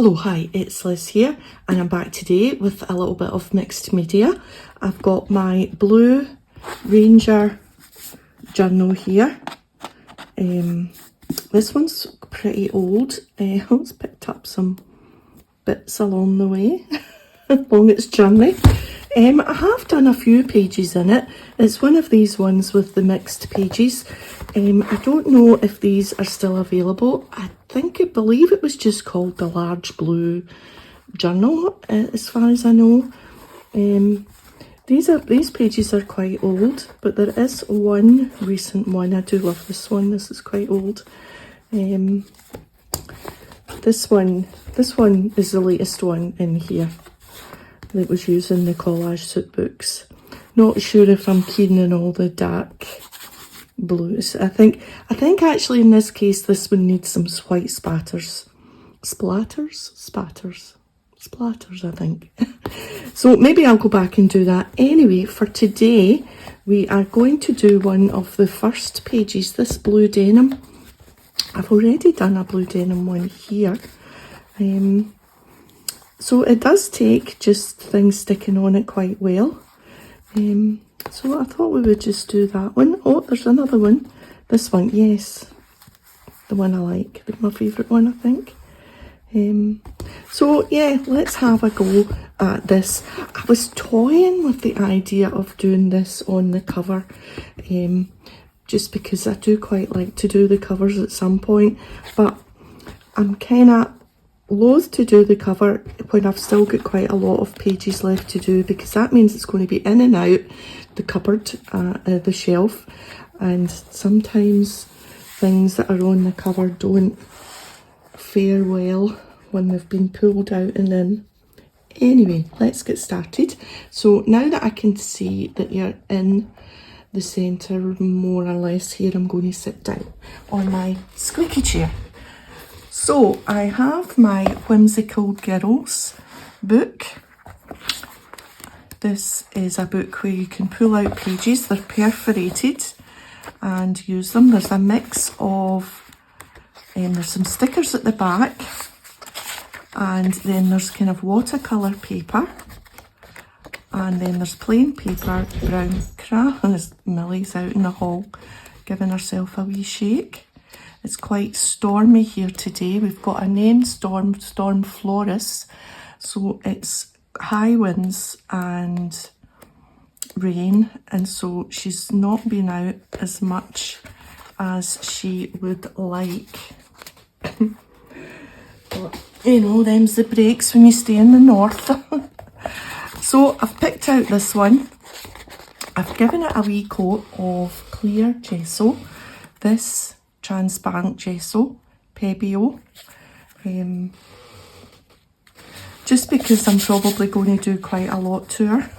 Hello, hi, it's Liz here, and I'm back today with a little bit of mixed media. I've got my Blue Ranger journal here. This one's pretty old. It's picked up some bits along the way, along its journey. I have done a few pages in it. It's one of these ones with the mixed pages. I don't know if these are still available. I believe it was just called the Large Blue Journal, as far as I know. These pages are quite old, but there is one recent one. I do love this one. This is quite old. This one is the latest one in here that was used in the collage suit books. Not sure if I'm keen on all the dark blues. I think actually in this case this one needs some white spatters. Splatters, I think. So maybe I'll go back and do that. Anyway, for today we are going to do one of the first pages, this blue denim. I've already done a blue denim one here. So it does take just things sticking on it quite well. So I thought we would just do that one. Oh, there's another one. This one, yes. The one I like. My favourite one, I think. So yeah, let's have a go at this. I was toying with the idea of doing this on the cover. Just because I do quite like to do the covers at some point. But I'm kind of loath to do the cover when I've still got quite a lot of pages left to do, because that means it's going to be in and out the cupboard, the shelf, and sometimes things that are on the cover don't fare well when they've been pulled out and in. Anyway, let's get started. So now that I can see that you're in the centre more or less here, I'm going to sit down on my squeaky chair. So I have my Whimsical Girls book. This is a book where you can pull out pages. They're perforated and use them. There's a mix of, there's some stickers at the back, and then there's kind of watercolour paper, and then there's plain paper, brown craft, and Millie's out in the hall giving herself a wee shake. It's quite stormy here today. We've got a named storm Florus, so it's high winds and rain, and so she's not been out as much as she would like. But you know, them's the breaks when you stay in the north. So I've picked out this one. I've given it a wee coat of clear gesso. This transparent gesso, Pebeo. Just because I'm probably going to do quite a lot to her.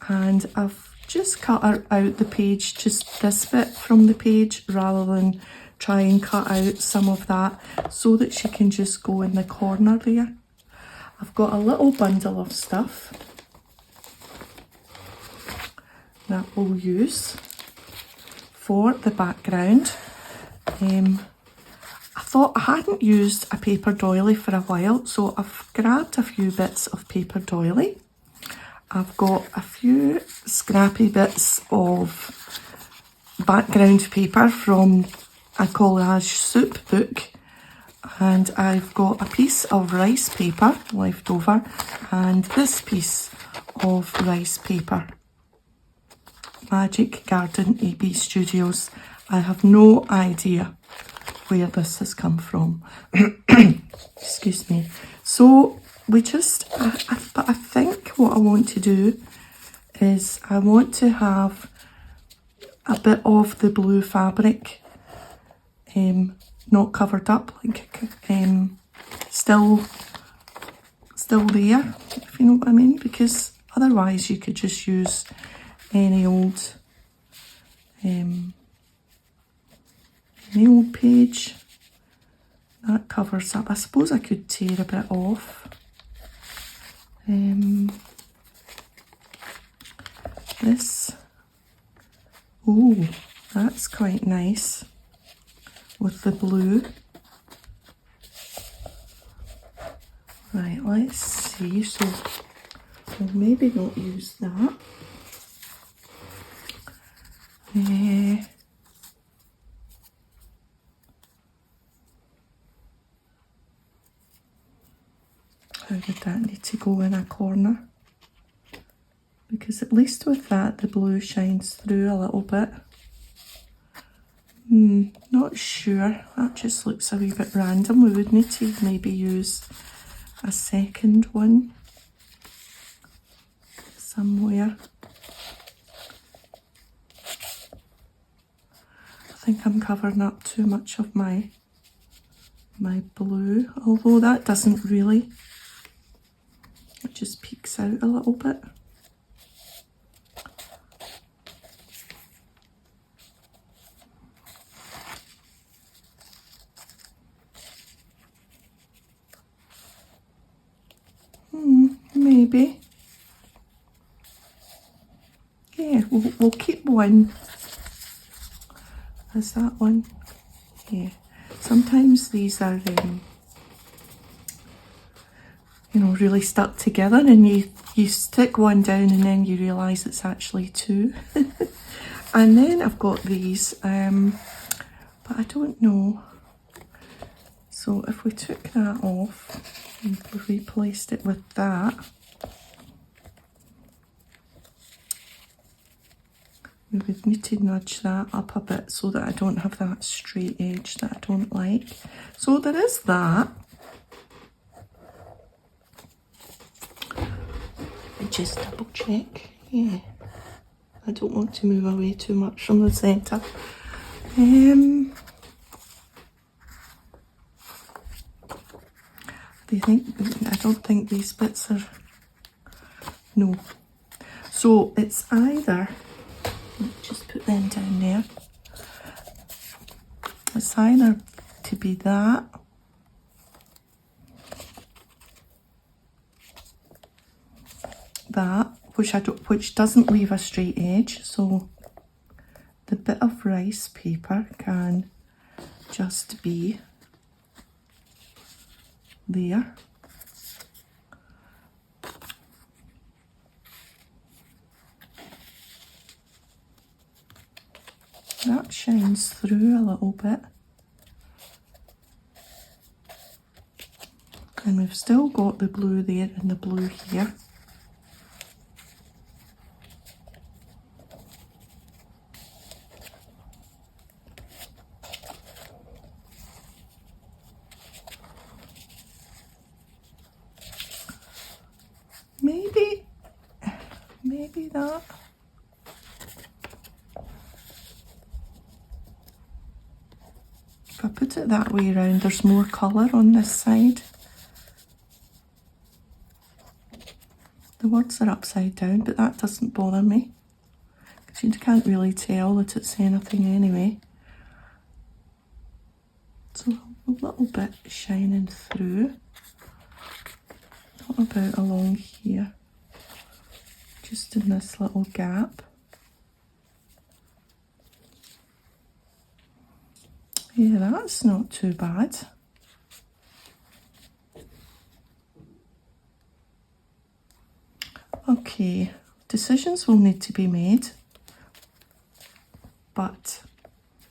And I've just cut her out the page, just this bit from the page, rather than try and cut out some of that, so that she can just go in the corner there. I've got a little bundle of stuff that we'll use for the background. I thought I hadn't used a paper doily for a while, so I've grabbed a few bits of paper doily. I've got a few scrappy bits of background paper from a collage soup book, and I've got a piece of rice paper left over, and this piece of rice paper. Magic Garden AB Studios. I have no idea where this has come from. Excuse me. So we just, but I think what I want to do is I want to have a bit of the blue fabric not covered up, like still there, if you know what I mean, because otherwise you could just use any old page that covers up. I suppose I could tear a bit off. This, oh, that's quite nice with the blue. Right, let's see. So we'll maybe not use that. How would that need to go in a corner? Because at least with that, the blue shines through a little bit. Not sure. That just looks a wee bit random. We would need to maybe use a second one somewhere. I think I'm covering up too much of my blue, although that doesn't really. It just peeks out a little bit. Maybe. Yeah, we'll keep one. Is that one? Yeah. Sometimes these are, you know, really stuck together, and you stick one down and then you realise it's actually two. And then I've got these, but I don't know. So if we took that off and replaced it with that, we would need to nudge that up a bit so that I don't have that straight edge that I don't like. So there is that. Let me just double check. Yeah, I don't want to move away too much from the centre. I don't think these bits are, no. So it's either, just put them down there. It's either to be that, which doesn't leave a straight edge, so the bit of rice paper can just be there. That shines through a little bit. And we've still got the blue there and the blue here. Maybe that. If I put it that way around, there's more colour on this side. The words are upside down, but that doesn't bother me, because you can't really tell that it's anything anyway. So a little bit shining through. What about along here? Just in this little gap. Yeah, that's not too bad. Okay, decisions will need to be made, but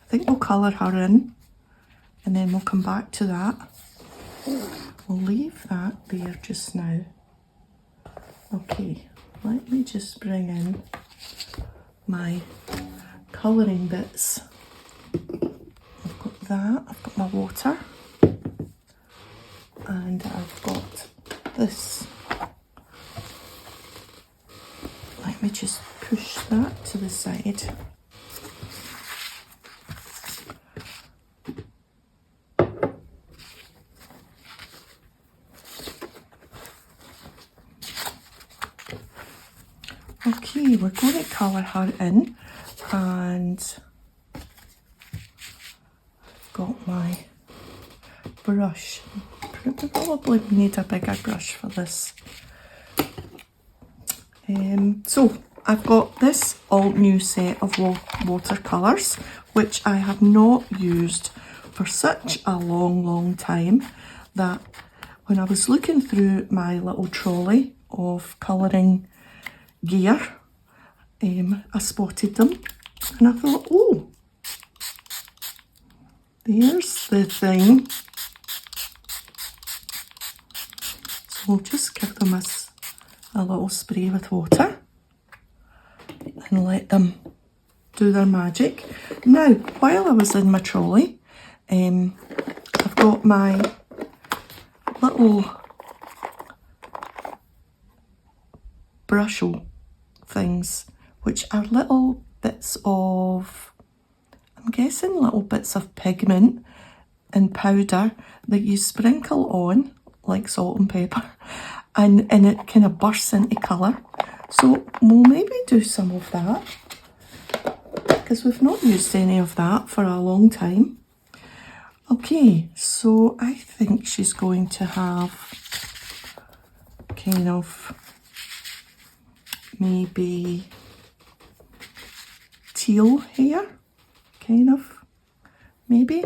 I think we'll colour her in and then we'll come back to that. We'll leave that there just now. Okay, let me just bring in my colouring bits. I've got that, I've got my water, and I've got this. Let me just push that to the side. Okay, we're going to colour her in, and I've got my brush. Probably need a bigger brush for this. So I've got this all new set of watercolours, which I have not used for such a long time that when I was looking through my little trolley of colouring gear, I spotted them and I thought, oh, there's the thing. So we'll just give them a little spray with water and let them do their magic. Now, while I was in my trolley, I've got my little Brushos things, which are little bits of, I'm guessing little bits of pigment and powder that you sprinkle on like salt and pepper, and it kind of bursts into colour. So we'll maybe do some of that, because we've not used any of that for a long time. Okay, so I think she's going to have kind of maybe teal hair, kind of, maybe.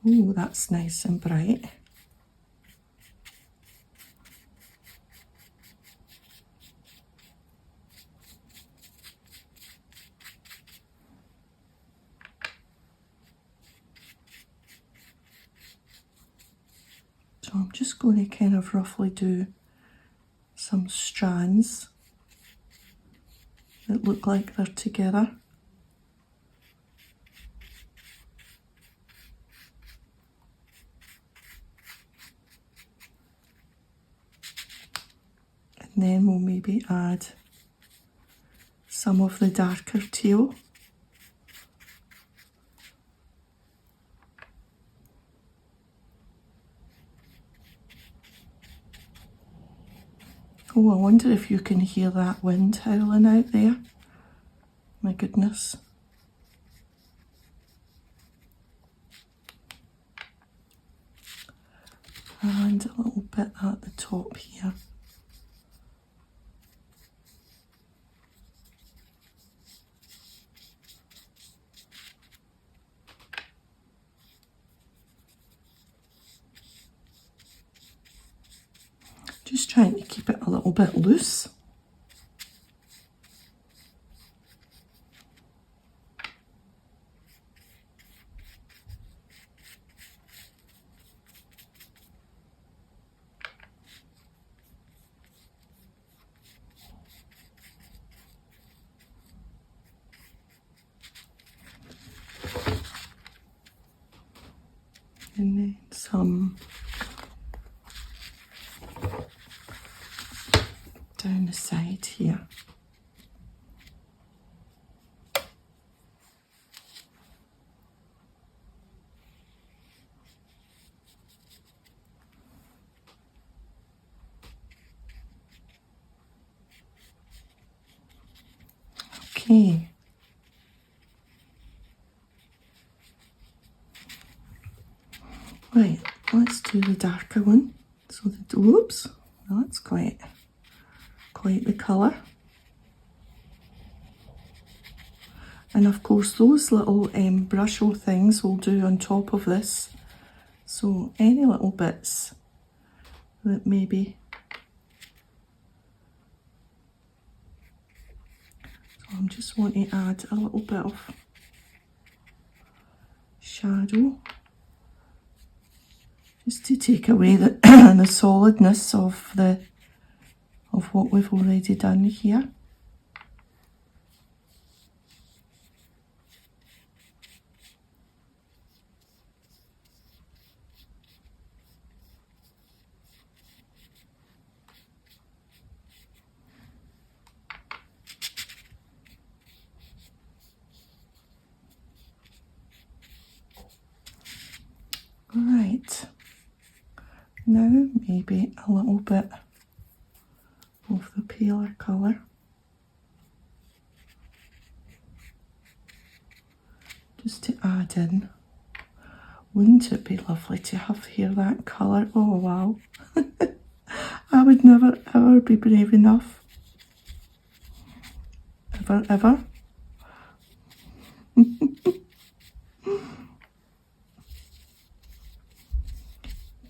Oh, that's nice and bright. So I'm just going to kind of roughly do some strands that look like they're together. And then we'll maybe add some of the darker teal. Oh, I wonder if you can hear that wind howling out there. My goodness. And a little bit at the top here. Just trying to keep it a little bit loose. And then some down the side here. Okay. Right, let's do the darker one. So whoops, that's quite the colour. And of course those little Brushos things will do on top of this. So any little bits that maybe, so I'm just want to add a little bit of shadow, just to take away the the solidness of what we've already done here. Right, now maybe a little bit of the paler colour, just to add in. Wouldn't it be lovely to have hair that colour? Oh wow, I would never ever be brave enough. Ever.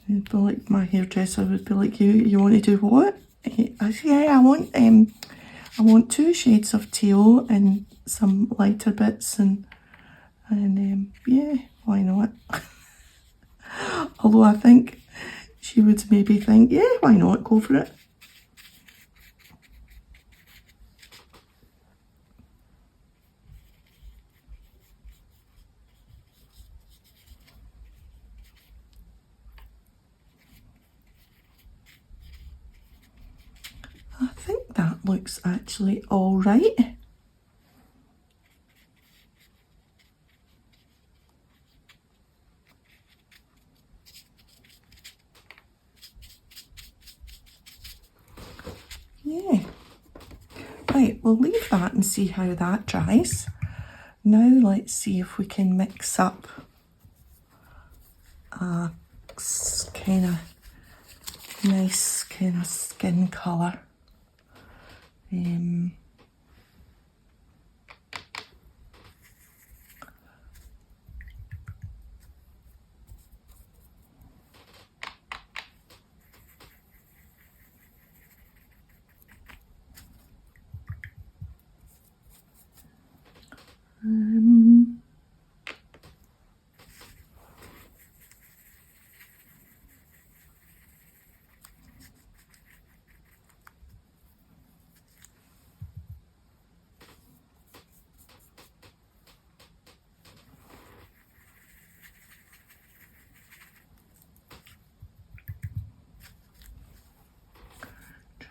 It'd be like my hairdresser would be like, you want to do what? I say, yeah, I want 2 shades of teal and some lighter bits and yeah, why not? Although I think she would maybe think, yeah, why not, go for it. I think that looks actually all right. Yeah. Right, we'll leave that and see how that dries. Now let's see if we can mix up a kind of nice kind of skin colour.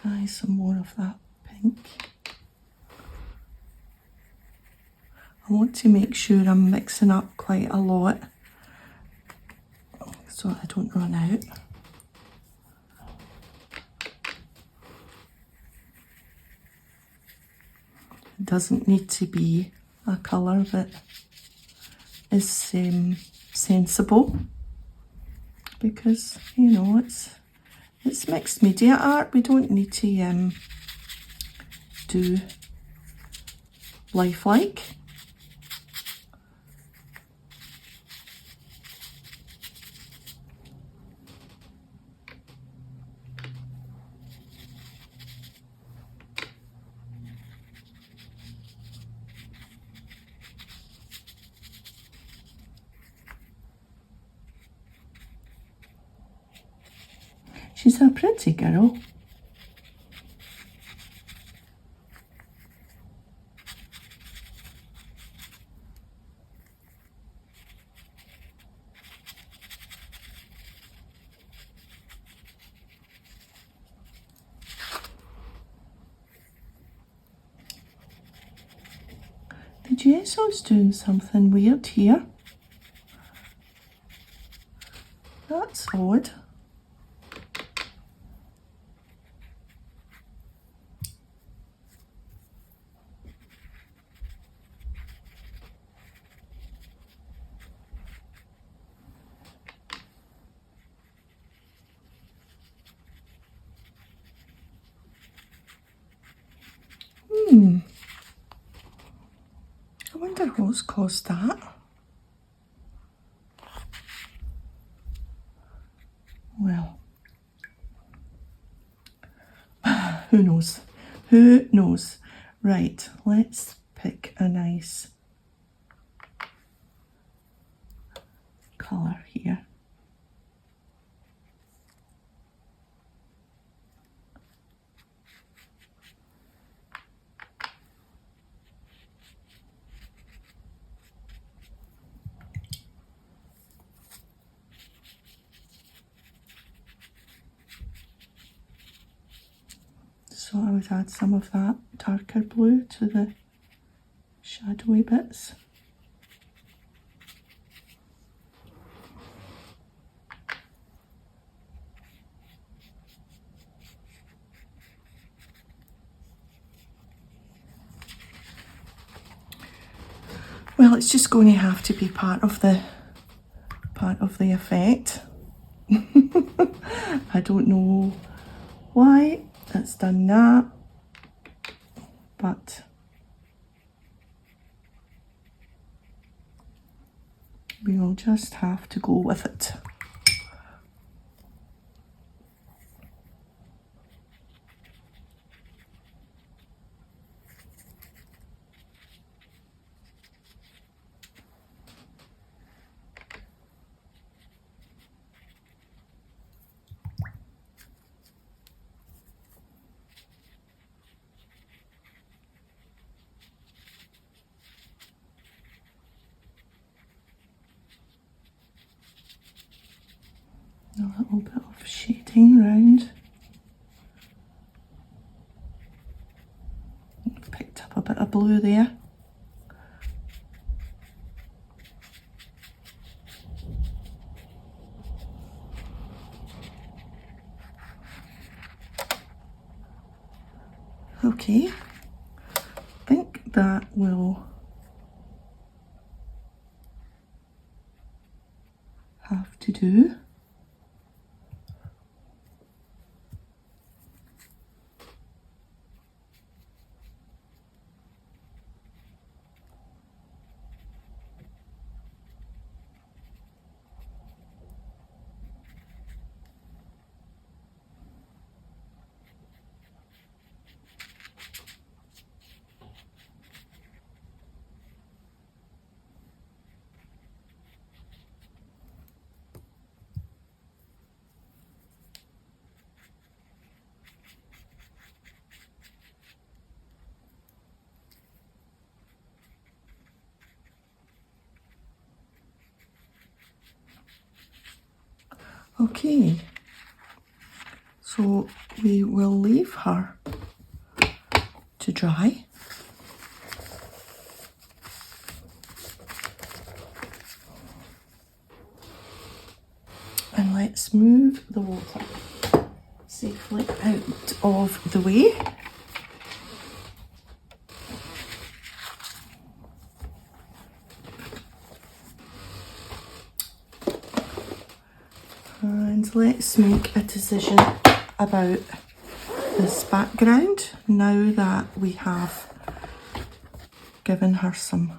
Try some more of that pink. I want to make sure I'm mixing up quite a lot so I don't run out. It doesn't need to be a colour that is sensible, because you know it's mixed media art. We don't need to do lifelike. She's a pretty girl. The gesso's doing something weird here. That's odd. I wonder what's caused that. Well, who knows? Who knows? Right, let's pick a nice colour here. So I would add some of that darker blue to the shadowy bits. Well, it's just going to have to be part of the effect. I don't know why it's done that, but we'll just have to go with it. A little bit of shading round. Picked up a bit of blue there. Okay, I think that will have to do. Okay, so we will leave her to dry. And let's move the water safely out of the way. And let's make a decision about this background now that we have given her some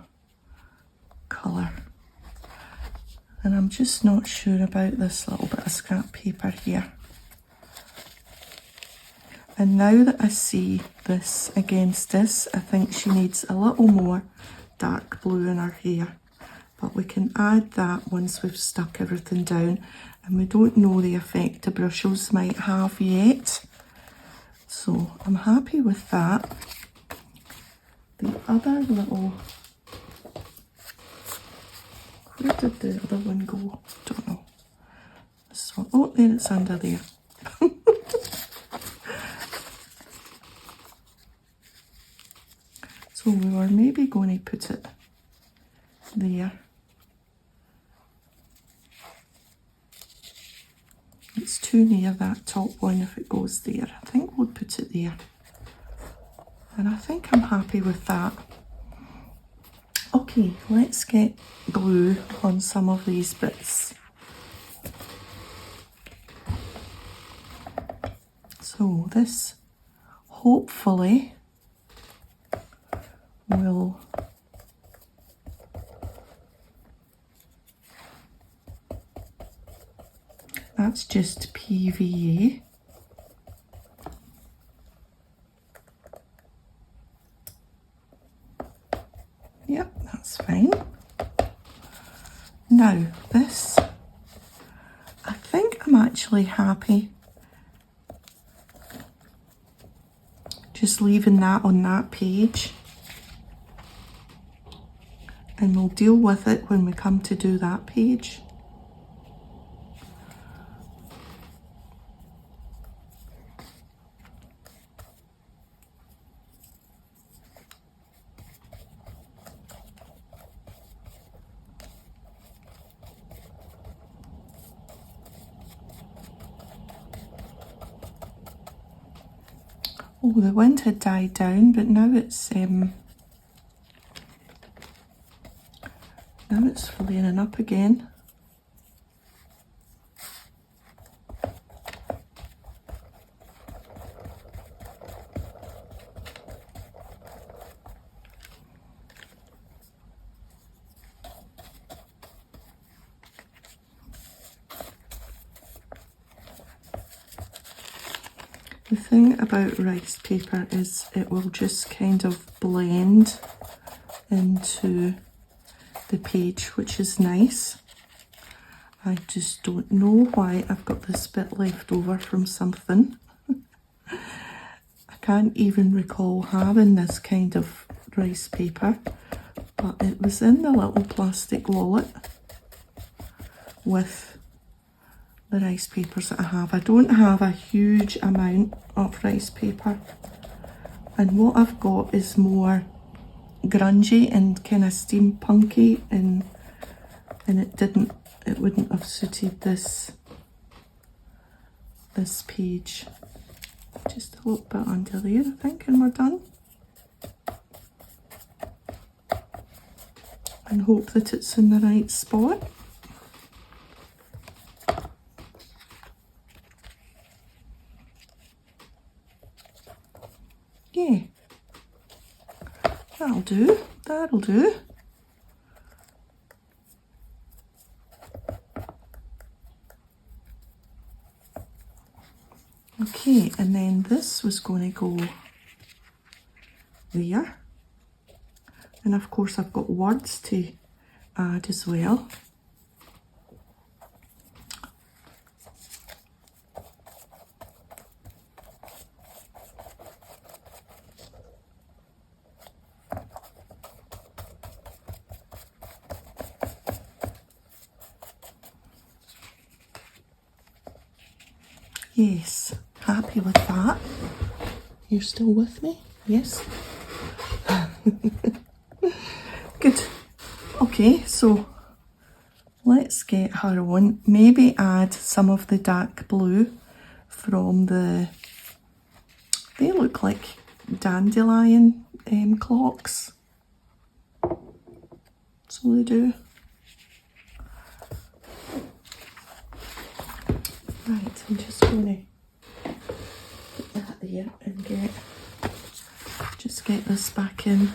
colour. And I'm just not sure about this little bit of scrap paper here. And now that I see this against this, I think she needs a little more dark blue in her hair. But we can add that once we've stuck everything down, and we don't know the effect the Brushos might have yet. So I'm happy with that. The other little, where did the other one go? Don't know. So, oh, there it's under there. So we were maybe going to put it there. It's too near that top one if it goes there. I think we'll put it there. And I think I'm happy with that. Okay, let's get glue on some of these bits. So this hopefully will that's just PVA. Yep, that's fine. Now this, I think I'm actually happy just leaving that on that page, and we'll deal with it when we come to do that page. Oh, the wind had died down, but now it's flaring up again. The thing about rice paper is it will just kind of blend into the page, which is nice. I just don't know why I've got this bit left over from something. I can't even recall having this kind of rice paper, but it was in the little plastic wallet with the rice papers that I have. I don't have a huge amount of rice paper, and what I've got is more grungy and kind of steampunky, and it wouldn't have suited this page. Just a little bit under there, I think, and we're done. And hope that it's in the right spot. Yeah, that'll do, that'll do. Okay, and then this was going to go there. And of course I've got words to add as well. Yes, happy with that. You're still with me? Yes? Good. Okay, so let's get her on. Maybe add some of the dark blue from the, they look like dandelion clocks. So they do. Right, I'm just going to put that there and just get this back in.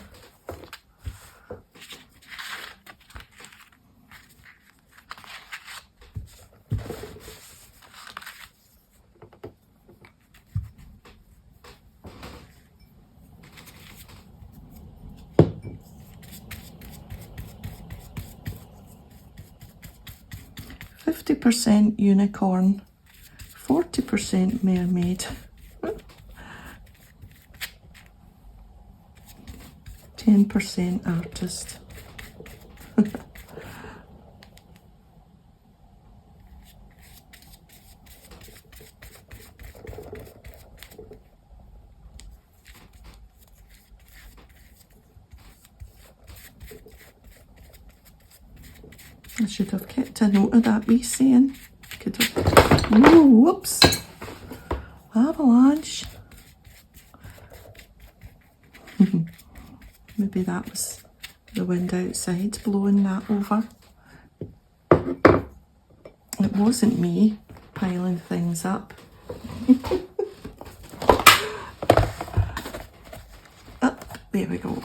%, unicorn, 40% mermaid, 10% artist. I should have kept a note of that wee saying. Could have. Oh, whoops. Avalanche. Maybe that was the wind outside blowing that over. It wasn't me piling things up. Up, there we go.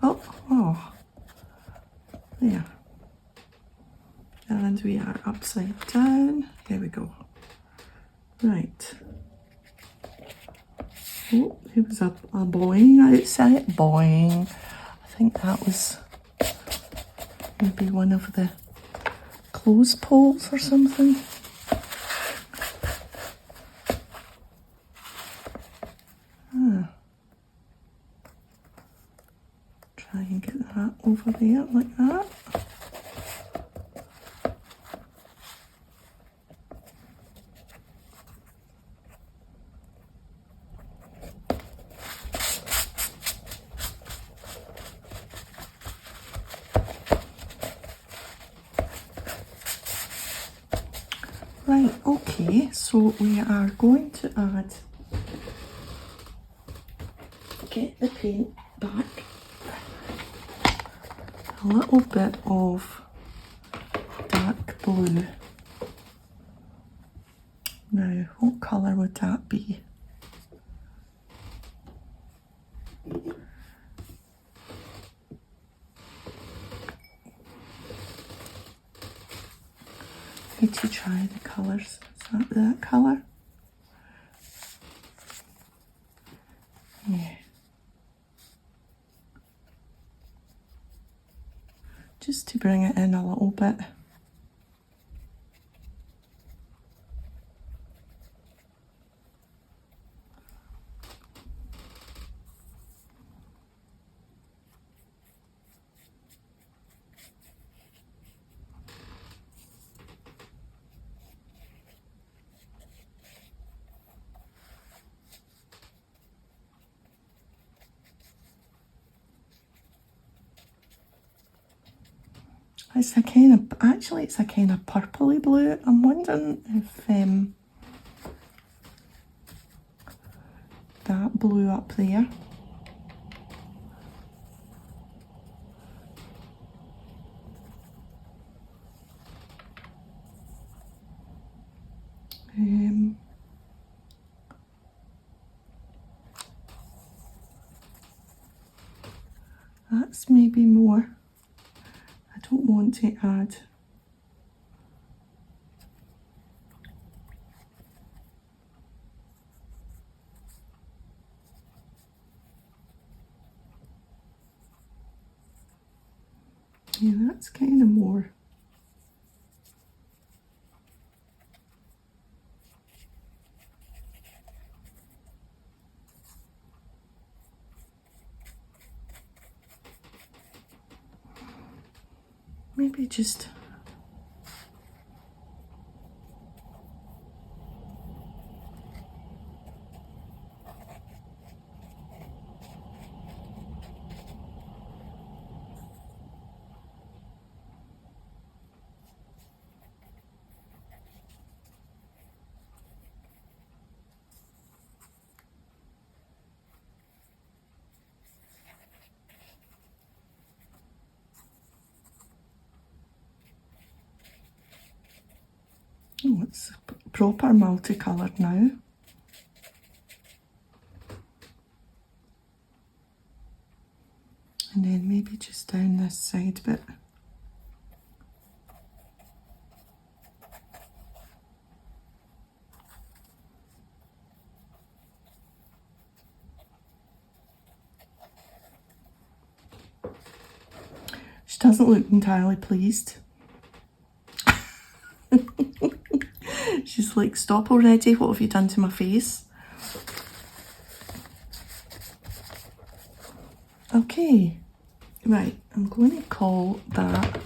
Oh, there. And we are upside down. Here we go. Right. Oh, there was a boing outside. Boing. I think that was maybe one of the clothes poles or something. Try and get that over there like that. Right, okay, so we are going to get the paint back, a little bit of dark blue. Now, what colour would that be? Need to try the colours. Is that colour? Yeah. Just to bring it in a little bit. It's a kind of, actually it's a kind of purpley blue. I'm wondering if that blue up there, that's maybe more. I don't want to add. Yeah, that's kind of more. Maybe just oh, it's proper multicoloured now. And then maybe just down this side bit. She doesn't look entirely pleased. She's like, stop already, what have you done to my face? Okay, right, I'm going to call that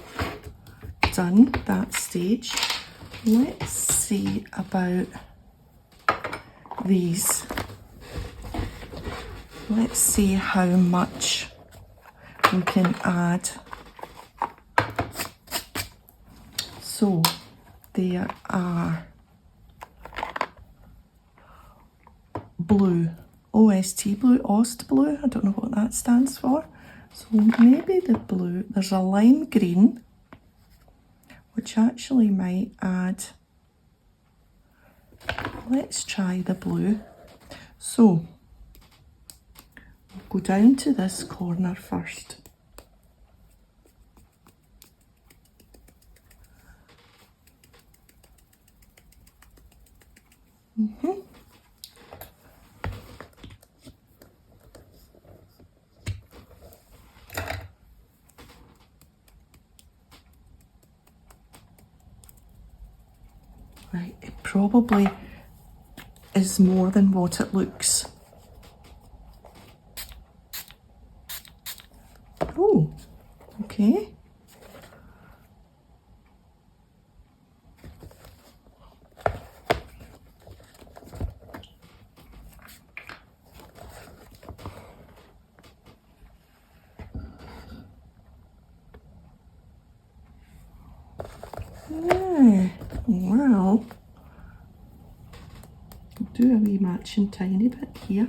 done, that stage. Let's see about these. Let's see how much we can add. So there are blue, OST blue, OST blue, I don't know what that stands for. So maybe the blue, there's a lime green, which actually might add, let's try the blue. So we'll go down to this corner first. Right, it probably is more than what it looks. Oh, okay. Yeah, well, I'll do a wee matching tiny bit here.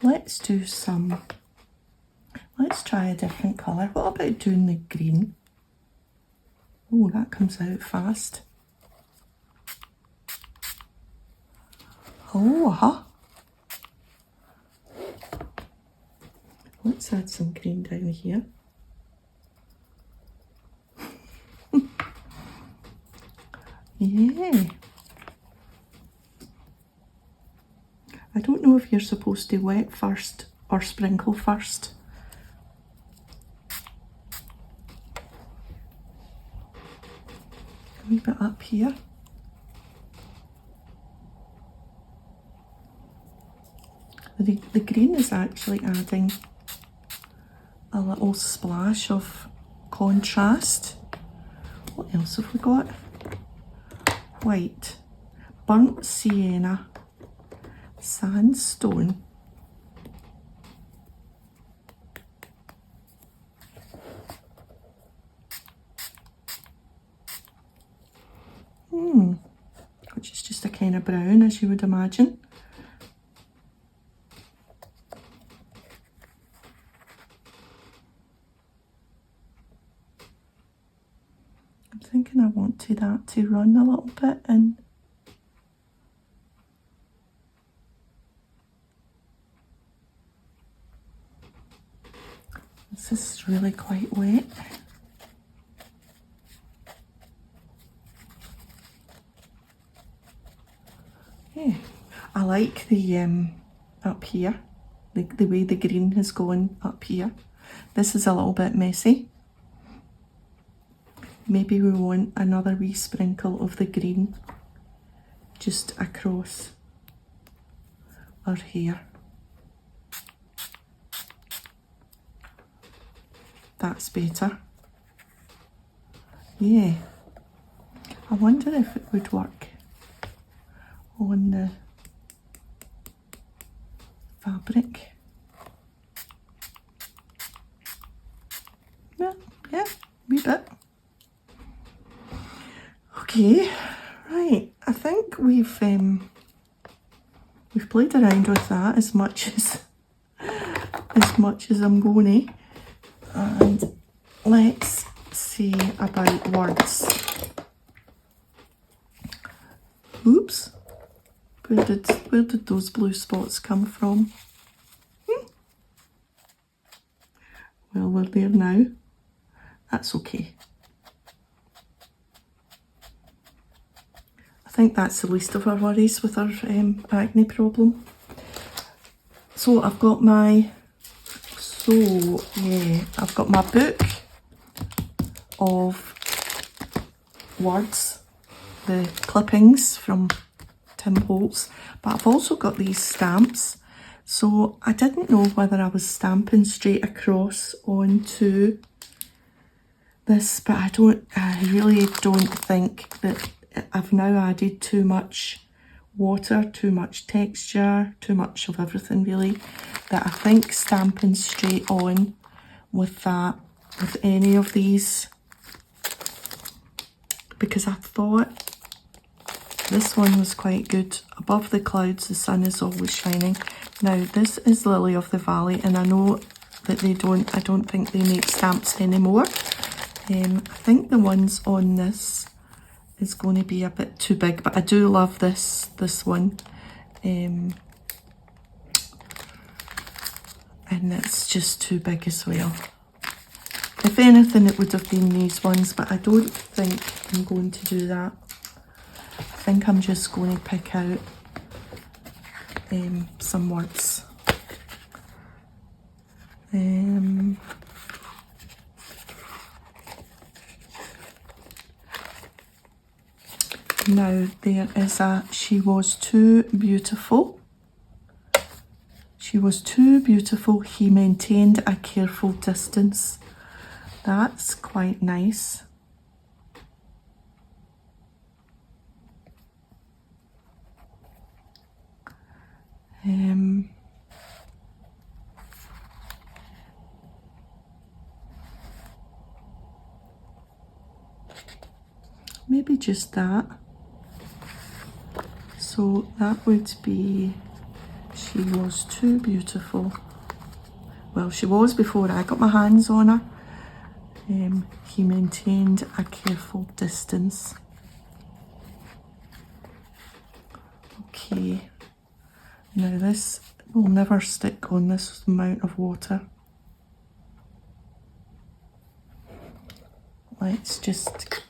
Let's do some, let's try a different colour. What about doing the green? Oh, that comes out fast. Oh, aha. Let's add some green down here. Yeah. I don't know if you're supposed to wet first or sprinkle first. A wee bit up here. The green is actually adding a little splash of contrast. What else have we got? White, burnt sienna, sandstone. Which is just a kind of brown, as you would imagine. I'm thinking I want that to run a little bit and this is really quite wet. Yeah, I like the up here, the way the green has gone up here. This is a little bit messy. Maybe we want another wee sprinkle of the green just across our hair. That's better. Yeah. I wonder if it would work on the fabric. Yeah, wee bit. Okay, right. I think we've played around with that as much as I'm going to. And let's see about words. Oops. Where did those blue spots come from? Well, we're there now. That's okay. I think that's the least of our worries with our acne problem. So I've got my book of words, the clippings from Tim Holtz, but I've also got these stamps. So I didn't know whether I was stamping straight across onto this, but I really don't think that I've now added too much water, too much texture, too much of everything really, that I think stamping straight on with any of these, because I thought this one was quite good. Above the clouds, the sun is always shining. Now this is Lily of the Valley, and I know that I don't think they make stamps anymore. I think the ones on this is going to be a bit too big, but I do love this one. And it's just too big as well. If anything, it would have been these ones, but I don't think I'm going to do that. I think I'm just going to pick out some words. Now there is a "She was too beautiful. She was too beautiful. He maintained a careful distance." That's quite nice. Maybe just that. So that would be "She was too beautiful." Well, she was before I got my hands on her. He maintained a careful distance. Okay. Now this will never stick on this amount of water. Let's just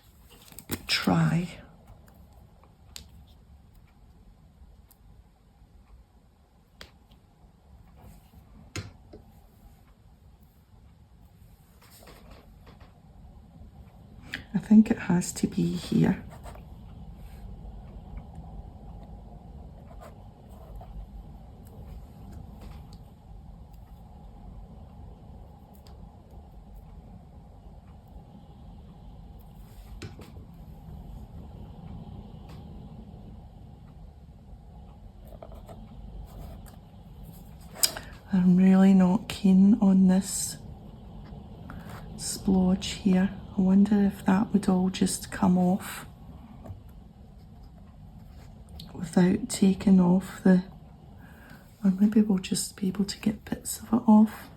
try. I think it has to be here. I'm really not keen on this splodge here. I wonder if that would all just come off without taking off the, or maybe we'll just be able to get bits of it off.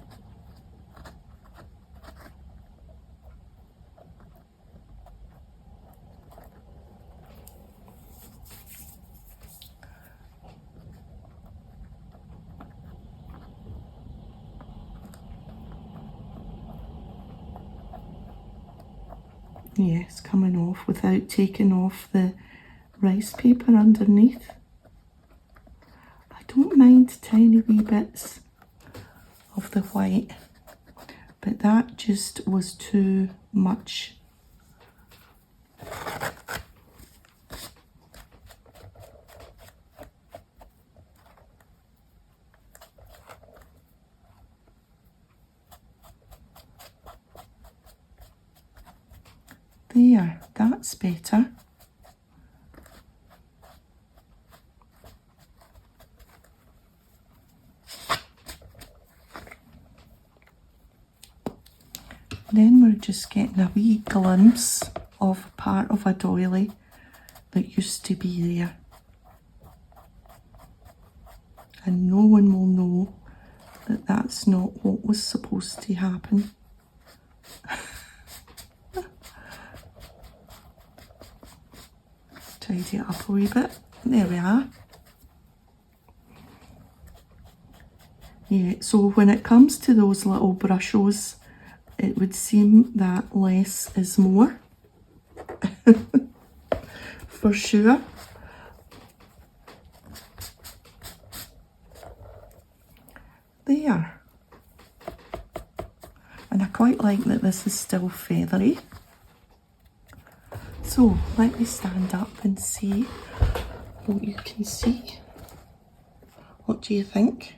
Yeah, it's coming off without taking off the rice paper underneath. I don't mind tiny wee bits of the white, but that just was too much. There, that's better. Then we're just getting a wee glimpse of part of a doily that used to be there. And no one will know that that's not what was supposed to happen. Tidy it up a wee bit. There we are. Yeah, so when it comes to those little Brushos, it would seem that less is more. For sure. There. And I quite like that this is still feathery. So let me stand up and see what you can see. What do you think?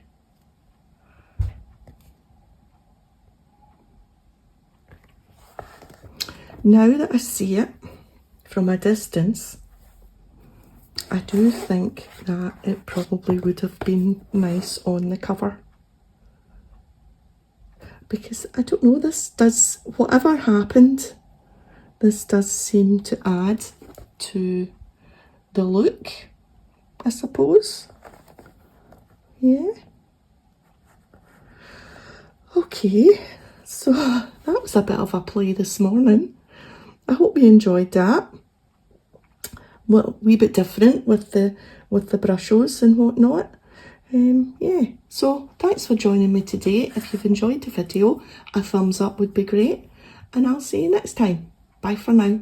Now that I see it from a distance, I do think that it probably would have been nice on the cover. Because I don't know, this does, whatever happened, this does seem to add to the look, I suppose. Yeah. Okay, so that was a bit of a play this morning. I hope you enjoyed that. Well, a wee bit different with the Brushos and whatnot. Yeah, so thanks for joining me today. If you've enjoyed the video, a thumbs up would be great. And I'll see you next time. Bye for now.